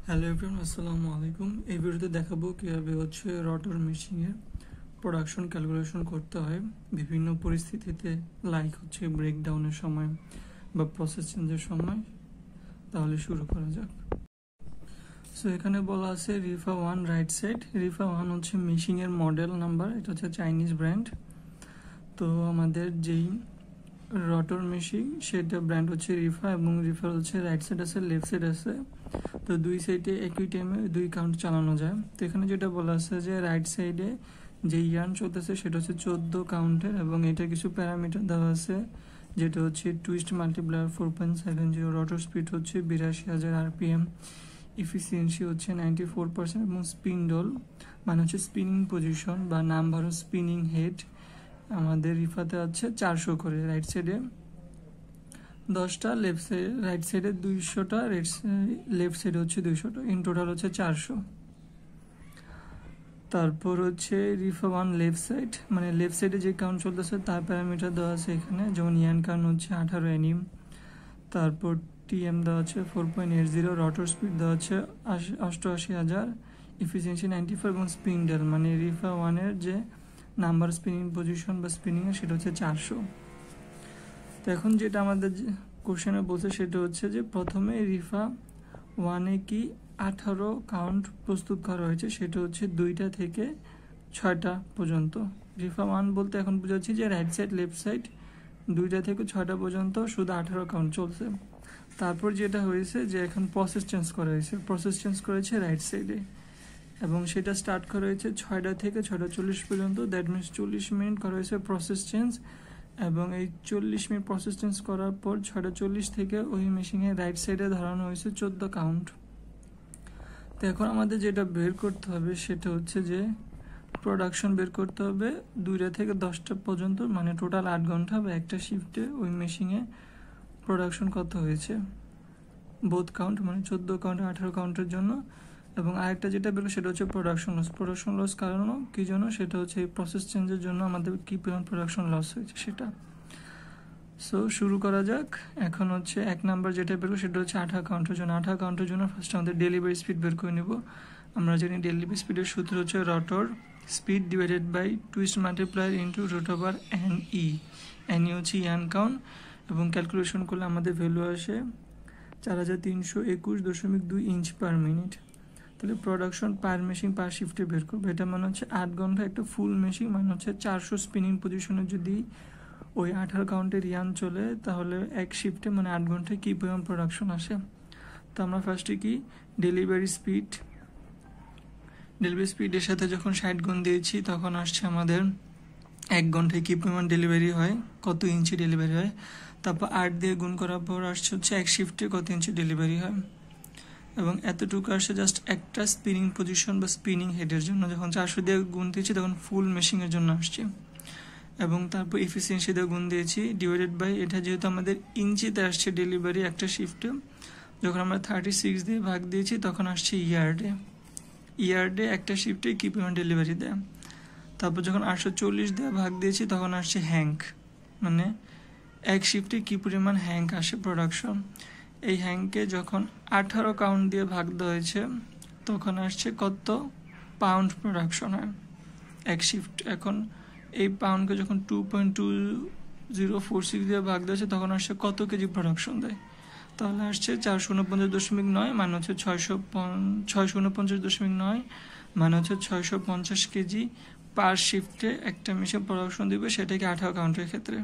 Hello everyone, আসসালামু আলাইকুম। এই ভিডিওতে দেখাবো কীভাবে রটার মেশিনের প্রোডাকশন ক্যালকুলেশন করতে হয় বিভিন্ন পরিস্থিতিতে, লাইক ব্রেকডাউনের সময় বা প্রসেস চেঞ্জের সময়। তাহলে শুরু করা যাক। সো এখানে বলা আছে রিফা 1 রাইট সাইড। রিফা 1 হচ্ছে মেশিনের মডেল নাম্বার, এটা হচ্ছে চাইনিজ ব্র্যান্ড। তো আমাদের যেই রটার মেশিন সেটা ব্র্যান্ড হচ্ছে রিফা, এবং রিফার হচ্ছে রাইট সাইড আছে, লেফট সাইড আছে। তো দুই সাইডে একই টাইমে দুই কাউন্ট চালানো যায়। তো এখানে যেটা বলা আছে যে রাইট সাইডে যে ইয়ার্ন চলতেছে সেটা হচ্ছে 14 কাউন্টের, এবং এটা কিছু প্যারামিটার দেওয়া আছে, যেটা হচ্ছে টুইস্ট মাল্টিপ্লায়ার 4.70, রটার স্পিড হচ্ছে 82,000 RPM, ইফিসিয়েন্সি হচ্ছে 94%, এবং স্পিন্ডল মানে হচ্ছে স্পিনিং পজিশন বা নাম্বার অফ স্পিনিং হেড আমাদের রিফাতে আছে 400 করে। রাইট সাইডে 10টা, লেফট সাইড রাইট সাইডে 200টা, লেফট সাইডে হচ্ছে 200টা, ইন টোটাল হচ্ছে 400। তারপর হচ্ছে রিফা 1 লেফট সাইড, মানে লেফট সাইডে যে কাউন্ট চলতেছে তার প্যারামিটার দেওয়া আছে এখানে, যেমন ইয়ান কাউন্ট হচ্ছে 18 এনএম, তারপর টিএম দেওয়া আছে 4.80, রটার স্পিড দেওয়া আছে 88,000, ইফিসিয়েন্সি 94, এবং স্পিন্ডল মানে রিফা 1-এর যে নাম্বার স্পিনিং পজিশন বা স্পিনিংয়ে সেটা হচ্ছে 400। তো এখন যেটা আমাদের কোশ্চেনে বলছে সেটা হচ্ছে যে প্রথমে রিফা 1-এ কি 18 কাউন্ট প্রস্তুত করা হয়েছে, সেটা হচ্ছে 2টা থেকে 6টা পর্যন্ত। রিফা 1 বলতে এখন বুঝাচ্ছি যে রাইট সাইড লেফট সাইড 2টা থেকে 6টা পর্যন্ত শুধু 18 কাউন্ট চলছে। তারপর যেটা হয়েছে যে এখন প্রসেস চেঞ্জ করা হয়েছে, প্রসেস চেঞ্জ করেছে রাইট সাইডে, এবং সেটা স্টার্ট করা হয়েছে 6টা থেকে 6:40 পর্যন্ত। দ্যাট মিনস 40 মিনিট করা হয়েছে প্রসেস চেঞ্জ, এবং এই 40 মিনিট প্রসেস চেঞ্জ করার পর 6:40 থেকে ওই মেশিনে রাইট সাইডে ধরানো হয়েছে 14 কাউন্ট। তো এখন আমাদের যেটা বের করতে হবে সেটা হচ্ছে যে প্রোডাকশন বের করতে হবে 2টা থেকে 10টা পর্যন্ত, মানে টোটাল 8 ঘন্টা বা একটা শিফটে ওই মেশিনে প্রোডাকশন কত হয়েছে বোথ কাউন্ট, মানে 14 কাউন্ট 18 কাউন্টের জন্য। এবং আরেকটা যেটা বেরো সেটা হচ্ছে প্রোডাকশন লস। প্রোডাকশন লস কারণও কী জন্য, সেটা হচ্ছে এই প্রসেস চেঞ্জের জন্য আমাদের কী পরিমাণ প্রোডাকশন লস হয়েছে সেটা। সো শুরু করা যাক। এখন হচ্ছে 1 নাম্বার যেটা বেরো সেটা হচ্ছে 18 কাউন্টের জন্য। 18 কাউন্টের জন্য ফার্স্ট আমাদের ডেলিভারি স্পিড বের করে নেব। আমরা জানি ডেলিভারি স্পিডের সূত্র হচ্ছে rotor speed divided by twist multiplier into root over NE। NE হচ্ছে ইয়ান কাউন্ট, এবং ক্যালকুলেশন করলে আমাদের ভ্যালু আসে 4321.2 ইঞ্চ পার মিনিট। তাহলে প্রোডাকশন পার মেশিন পার শিফটে বের করবো। এটা মানে হচ্ছে 8 ঘন্টা একটা ফুল মেশিন, মানে হচ্ছে 400 স্পিনিং পজিশনে যদি ওই 18 কাউন্টের ইয়ান চলে, তাহলে এক শিফটে মানে 8 ঘন্টায় কী পরিমাণ প্রোডাকশন আসে। তো আমরা ফার্স্টে কি ডেলিভারি স্পিডের সাথে যখন 60 গুণ দিয়েছি তখন আসছে আমাদের 1 ঘন্টায় কী পরিমাণ ডেলিভারি হয়, কত ইঞ্চি ডেলিভারি হয়। তারপর 8 দিয়ে গুণ করার পর আসছে হচ্ছে এক শিফটে কত ইঞ্চি ডেলিভারি হয়, এবং এতটুকু আসে জাস্ট একটা স্পিনিং পজিশন বা স্পিনিং হেডের জন্য। যখন 400 দিয়ে গুণ দিয়েছি তখন ফুল মেশিনের জন্য আসছে, এবং তারপর এফিসিয়েন্সি দিয়ে গুণ দিয়েছি ডিভাইডেড বাই, এটা যেহেতু আমাদের ইঞ্চিতে আসছে ডেলিভারি একটা শিফটে, যখন আমরা 36 দিয়ে ভাগ দিয়েছি তখন আসছে ইয়ার্ডে একটা শিফটে কী পরিমাণ ডেলিভারি দেয়। তারপর যখন 840 দিয়ে ভাগ দিয়েছি তখন আসছে হ্যাঙ্ক, মানে এক শিফটে কী পরিমাণ হ্যাঙ্ক আসে প্রোডাকশন। এই হ্যাঙ্কে যখন 18 কাউন্ট দিয়ে ভাগ দেওয়া হয়েছে তখন আসছে কত পাউন্ড প্রোডাকশন হয় এক শিফট। এখন এই পাউন্ডকে যখন 2.2046 দিয়ে ভাগ দেওয়া হয়েছে তখন আসছে কত কেজি প্রোডাকশন দেয়, তাহলে আসছে 449.9, মানে হচ্ছে 649.9, মানে হচ্ছে 650 কেজি পার শিফটে একটা মেশিন প্রোডাকশন দিবে, সেটাকে 18 কাউন্টের ক্ষেত্রে।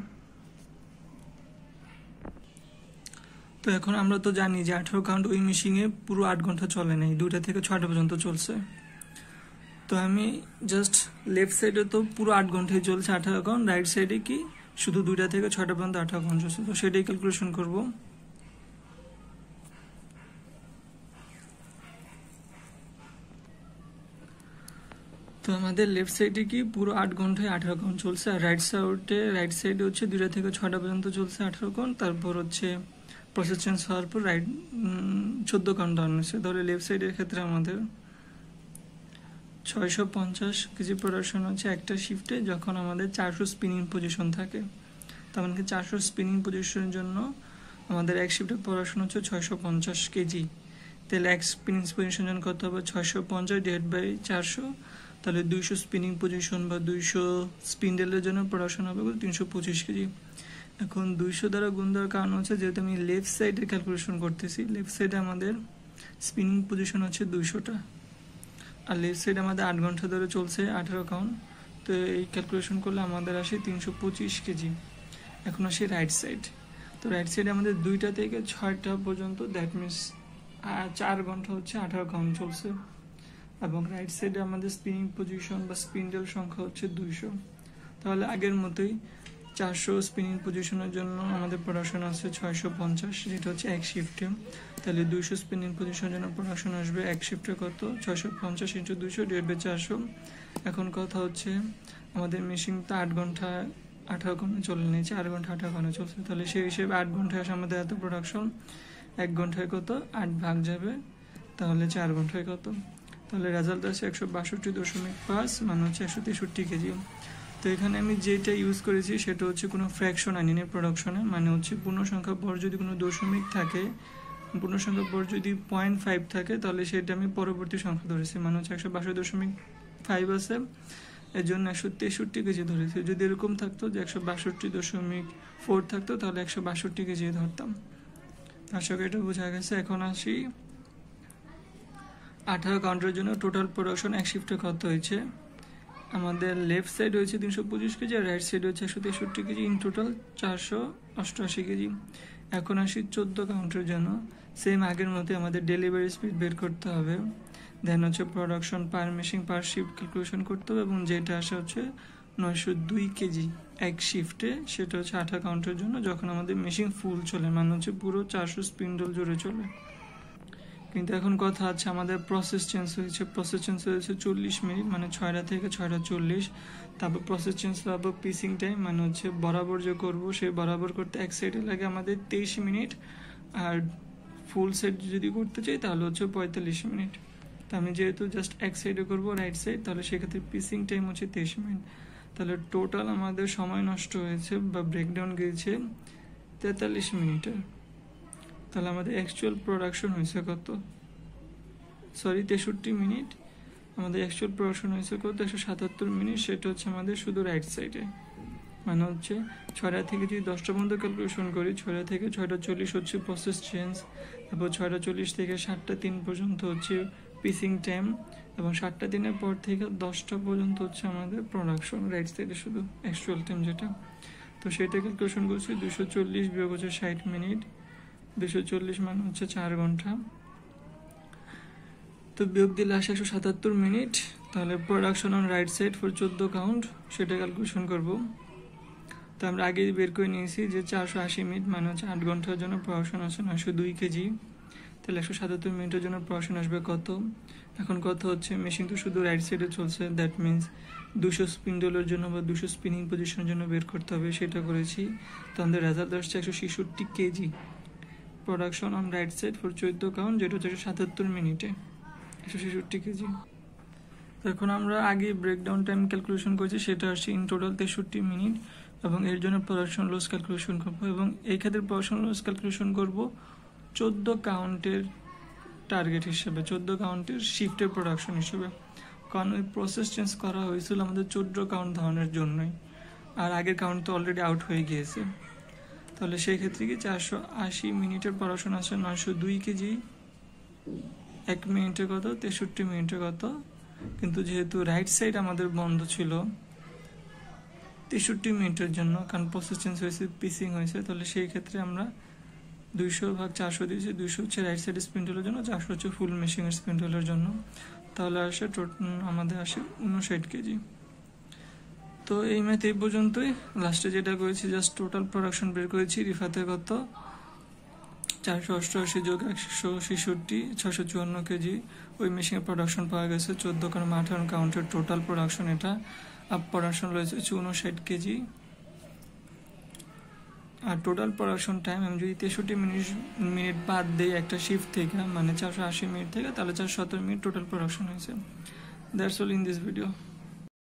তো এখন আমরা তো জানি যে 18 কাউন্ট ওই মেশিনে পুরো 8 ঘন্টা চলে নাই, 2টা থেকে 6টা পর্যন্ত চলছে। তো আমি জাস্ট লেফট সাইডে তো পুরো 8 ঘন্টায় চলছে 18 কাউন্ট, রাইট সাইডে কি শুধু 2টা থেকে 6টা পর্যন্ত 18 কাউন্ট চলছে, তো সেটাই ক্যালকুলেশন করব। তো আমাদের লেফট সাইডে কি পুরো 8 ঘন্টায় 18 কাউন্ট চলছে, আর রাইট সাইডে হচ্ছে 2টা থেকে 6টা পর্যন্ত চলছে 18 কাউন্ট। তারপর হচ্ছে প্রসেস চেঞ্জ হওয়ার পর 14 কাউন্ট ডাউন হয়েছে। তাহলে লেফট সাইডের ক্ষেত্রে আমাদের 650 কেজি প্রোডাকশন হচ্ছে একটা শিফটে, যখন আমাদের 400 স্পিনিং পজিশন থাকে। তার মানে 400 স্পিনিং পজিশনের জন্য আমাদের এক শিফটে প্রোডাকশন হচ্ছে 650 কেজি, তাহলে এক স্পিনিং পজিশন জন্য কত হবে 650 ডিভাইড বাই 400, তাহলে 200 স্পিনিং পজিশন বা 200 স্পিন্ডেলের জন্য প্রোডাকশন হবে 325 কেজি। এখন 200 দ্বারা গুণ দেওয়ার কারণ হচ্ছে যেহেতু আমি লেফট সাইডে ক্যালকুলেশন করতেছি, লেফট সাইডে আমাদের স্পিনিং পজিশন হচ্ছে 200টা, আর লেফট সাইড আমাদের 8 ঘন্টা ধরে চলছে 18 কাউন্ট, তো এই ক্যালকুলেশন করলে আমাদের আসে 325 কেজি। এখন আসি রাইট সাইড, তো রাইট সাইডে আমাদের 2টা থেকে 6টা পর্যন্ত, দ্যাট মিনস 4 ঘন্টা হচ্ছে 18 কাউন্ট চলছে, এবং রাইট সাইডে আমাদের স্পিনিং পজিশন বা স্পিন্ডেল সংখ্যা হচ্ছে 200। তাহলে আগের মতোই 400 স্পিনিং পজিশনের জন্য আমাদের প্রোডাকশন আছে 650, যেটা হচ্ছে এক শিফটে। তাহলে 200 স্পিনিং পজিশনের জন্য প্রোডাকশন আসবে এক শিফটে কত 650 × 200 ডিভাইড বাই 400। এখন কথা হচ্ছে আমাদের মেশিন তো 8 ঘন্টা 18 ঘন্টা চলে নিয়েছে, 4 ঘন্টা 18 ঘন্টা চলছে, তাহলে সেই হিসেবে 8 ঘন্টায় আসে আমাদের এত প্রোডাকশন, 1 ঘন্টায় কত 8 ভাগ যাবে, তাহলে 4 ঘন্টায় কত, তাহলে রেজাল্ট আছে 162.5, মানে হচ্ছে 163 কেজি। তো এখানে আমি যেটা ইউজ করেছি সেটা হচ্ছে কোনো ফ্র্যাকশন আনিনি প্রোডাকশনে, মানে হচ্ছে পূর্ণ সংখ্যা পর যদি কোনো দশমিক থাকে, পূর্ণ সংখ্যা পর যদি 0.5 থাকে, তাহলে সেটা আমি পরবর্তী সংখ্যা ধরেছি, মানে হচ্ছে 162.5 আছে, এর জন্য 163 কেজি ধরেছি। যদি এরকম থাকতো যে 162.4 থাকতো, তাহলে 162 কেজি ধরতাম। আশা করি এটা বোঝা গেছে। এখন আসি 18 কাউন্টের জন্য টোটাল প্রোডাকশন এক শিফটে কত হয়েছে। আমাদের লেফট সাইড হয়েছে 325 কেজি, আর রাইট সাইড হচ্ছে 163 কেজি, ইন টোটাল 488 কেজি। এখন আসি 14 কাউন্টের জন্য, সেম আগের মতো আমাদের ডেলিভারি স্পিড বের করতে হবে, দেন হচ্ছে প্রোডাকশন পার মেশিন পার শিফট ক্যালকুলেশন করতে হবে, এবং যেটা আসে হচ্ছে 902 কেজি এক শিফটে, সেটা হচ্ছে 18 কাউন্টের জন্য যখন আমাদের মেশিন ফুল চলে, মানে হচ্ছে পুরো 400 স্পিন্ডল জুড়ে চলে। কিন্তু এখন কথা আছে আমাদের প্রসেস চেঞ্জ হয়েছে, 40 মিনিট, মানে 6টা থেকে 6:40। তারপর প্রসেস চেঞ্জ হবে পিসিং টাইম, মানে হচ্ছে বরাবর যে করবো সেই বরাবর করতে এক সাইডে লাগে আমাদের 23 মিনিট, আর ফুল সেট যদি করতে চাই তাহলে হচ্ছে 45 মিনিট। তো আমি যেহেতু জাস্ট এক সাইডে করবো রাইট সাইড, তাহলে সেক্ষেত্রে পিসিং টাইম হচ্ছে 23 মিনিট। তাহলে টোটাল আমাদের সময় নষ্ট হয়েছে বা ব্রেকডাউন গিয়েছে 43 মিনিটের। তাহলে আমাদের অ্যাকচুয়াল প্রোডাকশন হয়েছে কত, 63 মিনিট। আমাদের অ্যাকচুয়াল প্রোডাকশন হয়েছে কত 177 মিনিট, সেটা হচ্ছে আমাদের শুধু রাইট সাইডে, মানে হচ্ছে 6টা থেকে যদি 10টা পর্যন্ত ক্যালকুলেশন করি, 6টা থেকে 6:40 হচ্ছে প্রসেস চেঞ্জ, তারপর 6:40 থেকে 7:03 পর্যন্ত হচ্ছে পিসিং টাইম, এবং 7:03 পর থেকে 10টা পর্যন্ত হচ্ছে আমাদের প্রোডাকশন রাইট সাইডে শুধু অ্যাকচুয়াল টাইম যেটা। তো সেটা ক্যালকুলেশন করছি 240 বিয়োগ হচ্ছে 60 মিনিট, 240 মানে হচ্ছে 4 ঘন্টা, তো বিয়োগ দিলে আসে 177 মিনিট। তাহলে production on right side for 14 count সেটা ক্যালকুলেশন করব। তো আমরা আগে বের করে নিয়েছি যে 480 মিনিট মানে হচ্ছে 8 ঘন্টার জন্য প্রোডাকশন আসে 902 কেজি, তাহলে 177 মিনিটের জন্য প্রোডাকশন আসবে কত। এখন কথা হচ্ছে মেশিন তো শুধু রাইট সাইডে চলছে, দ্যাট মিনস 200 স্পিন্ডলের জন্য বা 200 স্পিনিং পজিশনের জন্য বের করতে হবে, সেটা করেছি। তো আমাদের রেজাল্ট আসছে 166 KG production on right side for 14 count, যেটা হচ্ছে 177 মিনিটে 166 কেজি। এখন আমরা আগে ব্রেকডাউন টাইম ক্যালকুলেশন করেছি, সেটা আসছে ইন টোটাল 63 মিনিট, এবং এর জন্য প্রোডাকশন লস ক্যালকুলেশন করবো, এবং এই ক্ষেত্রে প্রোডাকশন লস ক্যালকুলেশন করব 14 কাউন্টের টার্গেট হিসেবে, 14 কাউন্টের শিফটের প্রোডাকশন হিসেবে, কারণ ওই প্রসেস চেঞ্জ করা হয়েছিল আমাদের 14 কাউন্ট ধরনের জন্যই, আর আগের কাউন্ট তো অলরেডি আউট হয়ে গিয়েছে। তাহলে সেই ক্ষেত্রে কি 480 মিনিটের প্রোডাকশন আসছে 902 কেজি, 1 মিনিটে কত 63 মিনিটে কত, কিন্তু যেহেতু রাইট সাইড আমাদের বন্ধ ছিল 63 মিনিটের জন্য, কারণ প্রসেস চেঞ্জ হয়েছে পিসিং হয়েছে, তাহলে সেই ক্ষেত্রে আমরা 200/400 দিয়েছি, 200 হচ্ছে রাইট সাইড স্পিন্ডলের জন্য, 400 হচ্ছে ফুল মেশিনের স্পিন্ডলের জন্য, তাহলে আসে আমাদের আসে 59 কেজি। তো এই ম্যাথ এই পর্যন্তই। লাস্টে যেটা করেছি জাস্ট টোটাল প্রোডাকশন বের করেছি, রিফাতে কত 488 যোগ 166 654 কেজি ওই মেশিনের প্রোডাকশন পাওয়া গেছে 14 কারণ 18 কাউন্টের টোটাল প্রোডাকশন, এটা আপ প্রোডাকশন রয়েছে 59 কেজি। আর টোটাল প্রোডাকশন টাইম আমি যদি 63 মিনিট বাদ দিই একটা শিফট থেকে, মানে 480 মিনিট থেকে, তাহলে 417 মিনিট টোটাল প্রোডাকশন হয়েছে। That's all in this video.